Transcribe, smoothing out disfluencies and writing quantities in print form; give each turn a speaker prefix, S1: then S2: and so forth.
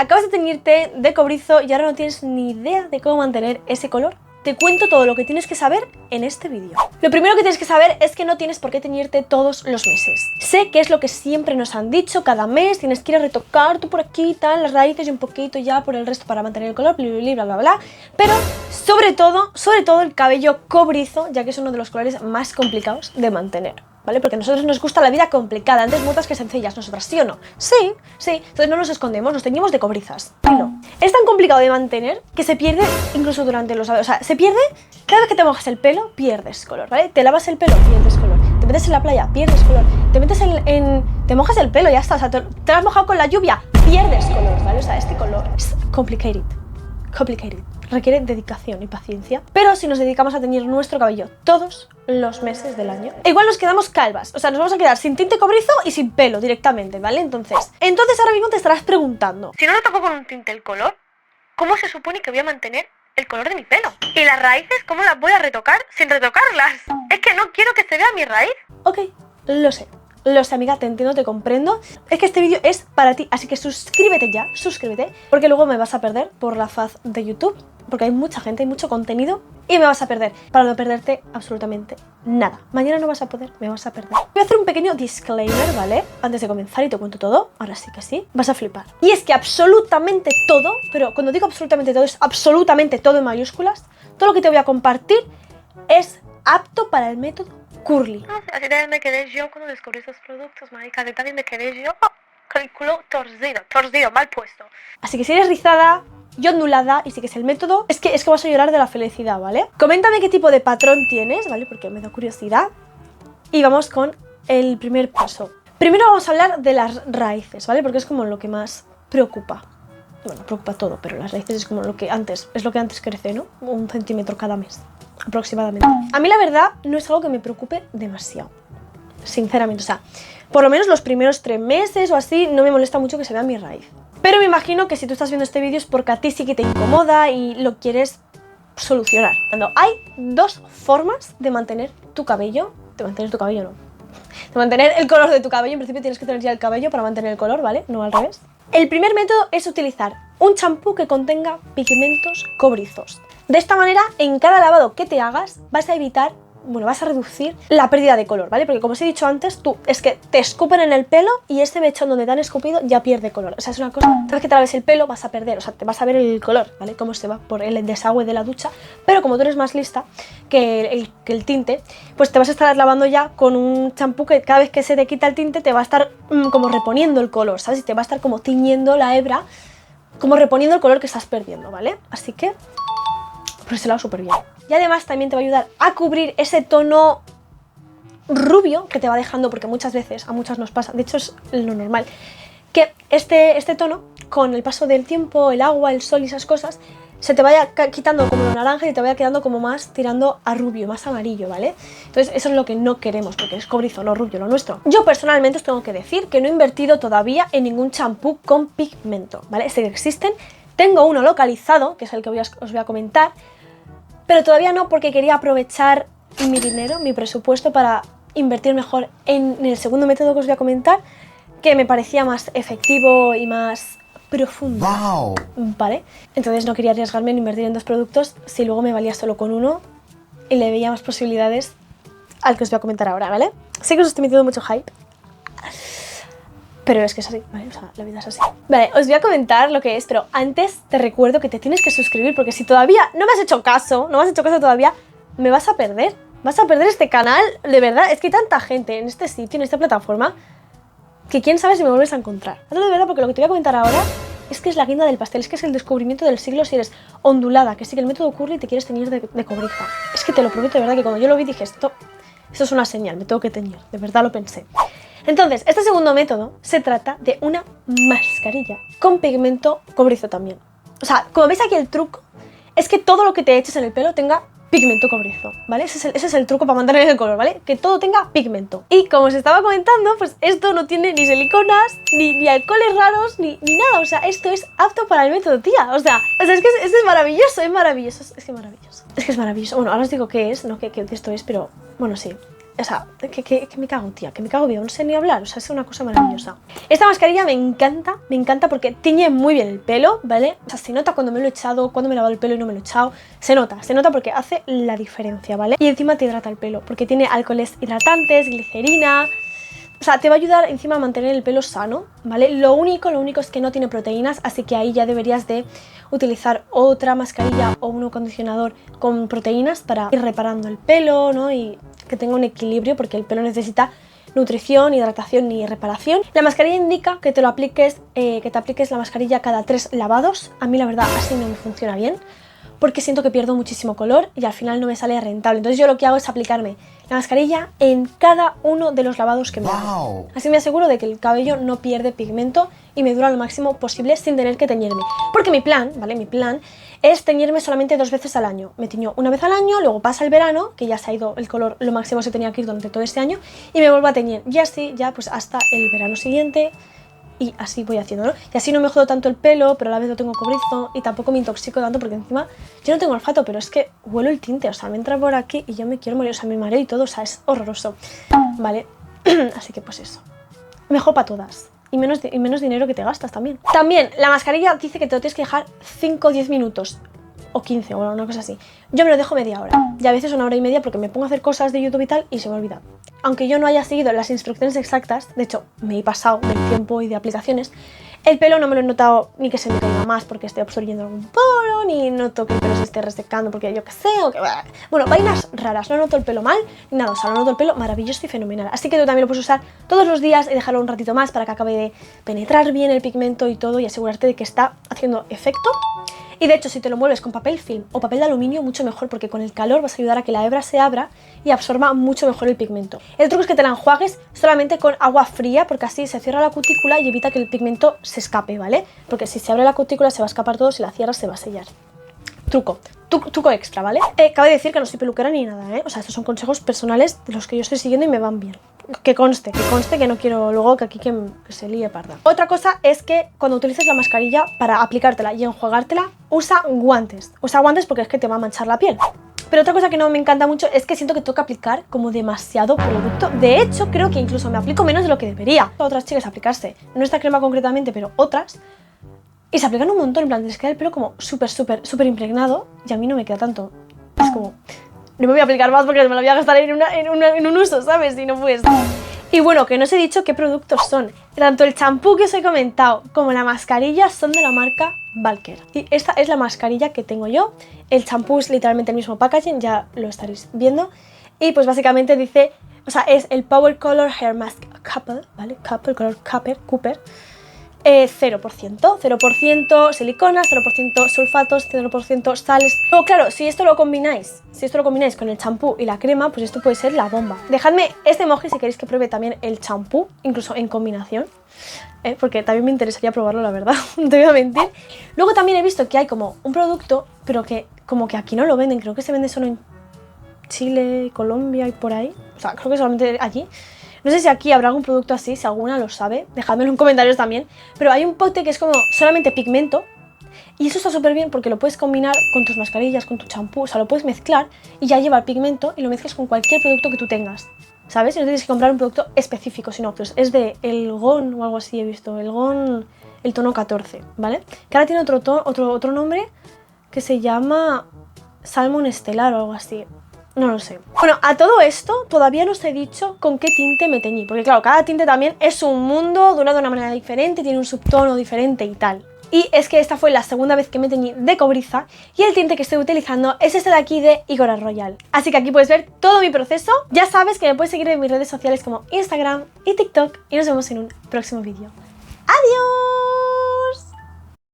S1: acabas de teñirte de cobrizo y ahora no tienes ni idea de cómo mantener ese color. Te cuento todo lo que tienes que saber en este vídeo. Lo primero que tienes que saber es que no tienes por qué teñirte todos los meses. Sé que es lo que siempre nos han dicho, cada mes tienes que ir a retocar tú por aquí, tal, las raíces y un poquito ya por el resto para mantener el color, bla, bla, bla. Pero sobre todo el cabello cobrizo, ya que es uno de los colores más complicados de mantener. ¿Vale? Porque a nosotros nos gusta la vida complicada, antes muertas que sencillas, nosotras, ¿sí o no? Sí, sí, entonces no nos escondemos, nos teñimos de cobrizas. Y no. Es tan complicado de mantener que se pierde incluso durante los... O sea, se pierde cada vez que te mojas el pelo, pierdes color, ¿vale? Te lavas el pelo, pierdes color. Te metes en la playa, pierdes color. Te metes te mojas el pelo, ya está. O sea, te lo has mojado con la lluvia, pierdes color, ¿vale? O sea, este color es complicated. Requiere dedicación y paciencia, pero si nos dedicamos a teñir nuestro cabello todos los meses del año, igual nos quedamos calvas, o sea, nos vamos a quedar sin tinte cobrizo y sin pelo directamente, ¿vale? Entonces ahora mismo te estarás preguntando, si no le toco con un tinte el color, ¿cómo se supone que voy a mantener el color de mi pelo? ¿Y las raíces cómo las voy a retocar sin retocarlas? Es que no quiero que se vea mi raíz. Ok, lo sé, amiga, te entiendo, te comprendo. Es que este vídeo es para ti, así que suscríbete ya, suscríbete, porque luego me vas a perder por la faz de YouTube, porque hay mucha gente, hay mucho contenido y me vas a perder, para no perderte absolutamente nada. Mañana no vas a poder, me vas a perder. Voy a hacer un pequeño disclaimer, ¿vale? Antes de comenzar y te cuento todo, ahora sí que sí, vas a flipar. Y es que absolutamente todo, pero cuando digo absolutamente todo, es absolutamente todo en mayúsculas, todo lo que te voy a compartir es apto para el método curly. Así también me quedé yo cuando descubrí estos productos, marica, así también me quedé yo con el culo torcido, mal puesto. Así que si eres rizada y ondulada y sigues el método, es que vas a llorar de la felicidad, ¿vale? Coméntame qué tipo de patrón tienes, ¿vale? Porque me da curiosidad. Y vamos con el primer paso. Primero vamos a hablar de las raíces, ¿vale? Porque es como lo que más preocupa. Bueno, preocupa todo, pero las raíces es como lo que antes crece, ¿no? 1 centímetro cada mes, aproximadamente. A mí la verdad no es algo que me preocupe demasiado, sinceramente. O sea, por lo menos los primeros 3 meses o así no me molesta mucho que se vea mi raíz. Pero me imagino que si tú estás viendo este vídeo es porque a ti sí que te incomoda y lo quieres solucionar. Hay 2 formas de mantener tu cabello. De mantener tu cabello, no. De mantener el color de tu cabello. En principio tienes que tener ya el cabello para mantener el color, ¿vale? No al revés. El primer método es utilizar un champú que contenga pigmentos cobrizos. De esta manera, en cada lavado que te hagas, vas a reducir la pérdida de color, ¿vale? Porque como os he dicho antes, es que te escupen en el pelo y este mechón donde te han escupido ya pierde color. O sea, es una cosa, cada vez que te laves el pelo vas a perder, o sea, te vas a ver el color, ¿vale? Cómo se va por el desagüe de la ducha, pero como tú eres más lista que el tinte, pues te vas a estar lavando ya con un champú que cada vez que se te quita el tinte te va a estar como reponiendo el color, ¿sabes? Y te va a estar como tiñendo la hebra, como reponiendo el color que estás perdiendo, ¿vale? Así que por ese lado súper bien. Y además también te va a ayudar a cubrir ese tono rubio que te va dejando, porque muchas veces, a muchas nos pasa, de hecho es lo normal, que este tono, con el paso del tiempo, el agua, el sol y esas cosas, se te vaya quitando como lo naranja y te vaya quedando como más tirando a rubio, más amarillo, ¿vale? Entonces eso es lo que no queremos, porque es cobrizo, no rubio, lo nuestro. Yo personalmente os tengo que decir que no he invertido todavía en ningún champú con pigmento, ¿vale? Sé que existen, tengo uno localizado, que es el que os voy a comentar, pero todavía no, porque quería aprovechar mi dinero, mi presupuesto, para invertir mejor en el segundo método que os voy a comentar, que me parecía más efectivo y más profundo. ¡Wow! ¿Vale? Entonces no quería arriesgarme en invertir en 2 productos si luego me valía solo con uno y le veía más posibilidades al que os voy a comentar ahora, ¿vale? Sé que os estoy metiendo mucho hype, pero es que es así, ¿vale? O sea, la vida es así. Vale, os voy a comentar lo que es, pero antes te recuerdo que te tienes que suscribir, porque si todavía no me has hecho caso todavía, me vas a perder. Vas a perder este canal, de verdad. Es que hay tanta gente en este sitio, en esta plataforma, que quién sabe si me vuelves a encontrar. Hazlo de verdad, porque lo que te voy a comentar ahora es que es la guinda del pastel, es que es el descubrimiento del siglo si eres ondulada, que sigue el método curly y te quieres teñir de cobriza. Es que te lo prometo de verdad que cuando yo lo vi dije, esto es una señal, me tengo que teñir, de verdad lo pensé. Entonces, este segundo método se trata de una mascarilla con pigmento cobrizo también. O sea, como veis aquí el truco es que todo lo que te eches en el pelo tenga pigmento cobrizo, ¿vale? Ese es el truco para mantener el color, ¿vale? Que todo tenga pigmento. Y como os estaba comentando, pues esto no tiene ni siliconas, ni alcoholes raros, ni nada. O sea, esto es apto para el método, tía. O sea es que es maravilloso, es maravilloso. Es que es maravilloso. Es que es maravilloso. Bueno, ahora os digo qué es, no qué de esto es, pero bueno, sí. o sea, que me cago, tía, que me cago vivo, no sé ni hablar, o sea, es una cosa maravillosa. Esta mascarilla me encanta porque tiñe muy bien el pelo, ¿vale? O sea, se nota cuando me lo he echado, cuando me he lavado el pelo y no me lo he echado, se nota porque hace la diferencia, ¿vale? Y encima te hidrata el pelo, porque tiene alcoholes hidratantes, glicerina. O sea, te va a ayudar encima a mantener el pelo sano, ¿vale? Lo único es que no tiene proteínas, así que ahí ya deberías de utilizar otra mascarilla o un acondicionador con proteínas para ir reparando el pelo, ¿no? Y que tenga un equilibrio, porque el pelo necesita nutrición, hidratación y reparación. La mascarilla indica que te apliques la mascarilla cada 3 lavados. A mí la verdad así no me funciona bien, porque siento que pierdo muchísimo color y al final no me sale rentable. Entonces yo lo que hago es aplicarme la mascarilla en cada uno de los lavados que me hago. Así me aseguro de que el cabello no pierde pigmento y me dura lo máximo posible sin tener que teñirme. Porque mi plan, ¿vale? Mi plan es teñirme solamente 2 veces al año. Me tiño una vez al año, luego pasa el verano, que ya se ha ido el color, lo máximo se tenía que ir durante todo este año, y me vuelvo a teñir. Y así ya pues hasta el verano siguiente. Y así voy haciendo, ¿no? Y así no me jodo tanto el pelo, pero a la vez lo tengo cobrizo y tampoco me intoxico tanto porque encima yo no tengo olfato, pero es que huelo el tinte, o sea, me entra por aquí y yo me quiero morir, o sea, me mareo y todo, o sea, es horroroso, ¿vale? Así que pues eso, mejor para todas. Y menos dinero que te gastas también. También, la mascarilla dice que te lo tienes que dejar 5 o 10 minutos. O 15 o una cosa así. Yo me lo dejo media hora. Y a veces 1 hora y media porque me pongo a hacer cosas de YouTube y tal y se me olvida. Aunque yo no haya seguido las instrucciones exactas, de hecho me he pasado del tiempo y de aplicaciones, el pelo no me lo he notado ni que se me caiga más porque esté absorbiendo algún poro, ni noto que el pelo se esté resecando porque yo qué sé, o que... Bueno, vainas raras, no noto el pelo mal, ni nada, o sea, lo noto el pelo maravilloso y fenomenal. Así que tú también lo puedes usar todos los días y dejarlo un ratito más para que acabe de penetrar bien el pigmento y todo y asegurarte de que está haciendo efecto. Y de hecho, si te lo mueves con papel film o papel de aluminio, mucho mejor, porque con el calor vas a ayudar a que la hebra se abra y absorba mucho mejor el pigmento. El truco es que te la enjuagues solamente con agua fría, porque así se cierra la cutícula y evita que el pigmento se escape, ¿vale? Porque si se abre la cutícula se va a escapar todo, si la cierras se va a sellar. Truco extra, ¿vale? Cabe decir que no soy peluquera ni nada, ¿eh? O sea, estos son consejos personales de los que yo estoy siguiendo y me van bien. Que conste que no quiero luego que aquí que se líe parda. Otra cosa es que cuando utilices la mascarilla para aplicártela y enjuagártela, usa guantes. Usa guantes porque es que te va a manchar la piel. Pero otra cosa que no me encanta mucho es que siento que toca aplicar como demasiado producto. De hecho, creo que incluso me aplico menos de lo que debería. Otras chicas aplicarse, no esta crema concretamente, pero otras, y se aplican un montón, en plan, les queda el pelo como súper impregnado y a mí no me queda tanto. Es como... no me voy a aplicar más porque me lo voy a gastar en un uso, ¿sabes? Y no puedes. Y bueno, que no os he dicho qué productos son. Tanto el champú que os he comentado como la mascarilla son de la marca Balker. Y esta es la mascarilla que tengo yo. El champú es literalmente el mismo packaging, ya lo estaréis viendo. Y pues básicamente dice, o sea, es el Power Color Hair Mask Couple, ¿vale? Couple, color Cooper. 0% silicona, 0% sulfatos, 0% sales. Luego, claro, si esto lo combináis con el champú y la crema, pues esto puede ser la bomba. Dejadme este emoji si queréis que pruebe también el champú, incluso en combinación, porque también me interesaría probarlo, la verdad, no te voy a mentir. Luego también he visto que hay como un producto, pero que como que aquí no lo venden, creo que se vende solo en Chile, Colombia y por ahí. O sea, creo que solamente allí. No sé si aquí habrá algún producto así, si alguna lo sabe, dejadmelo en comentarios también. Pero hay un pote que es como solamente pigmento y eso está súper bien porque lo puedes combinar con tus mascarillas, con tu champú, o sea, lo puedes mezclar y ya lleva el pigmento y lo mezclas con cualquier producto que tú tengas, ¿sabes? Y no tienes que comprar un producto específico, sino que es de Elgon o algo así, he visto, Elgon, el tono 14, ¿vale? Que ahora tiene otro nombre que se llama Salmon Estelar o algo así. No lo sé. Bueno, a todo esto todavía no os he dicho con qué tinte me teñí, porque claro, cada tinte también es un mundo, dura de una manera diferente, tiene un subtono diferente y tal. Y es que esta fue la segunda vez que me teñí de cobriza y el tinte que estoy utilizando es este de aquí de Igora Royal. Así que aquí puedes ver todo mi proceso. Ya sabes que me puedes seguir en mis redes sociales como Instagram y TikTok y nos vemos en un próximo vídeo.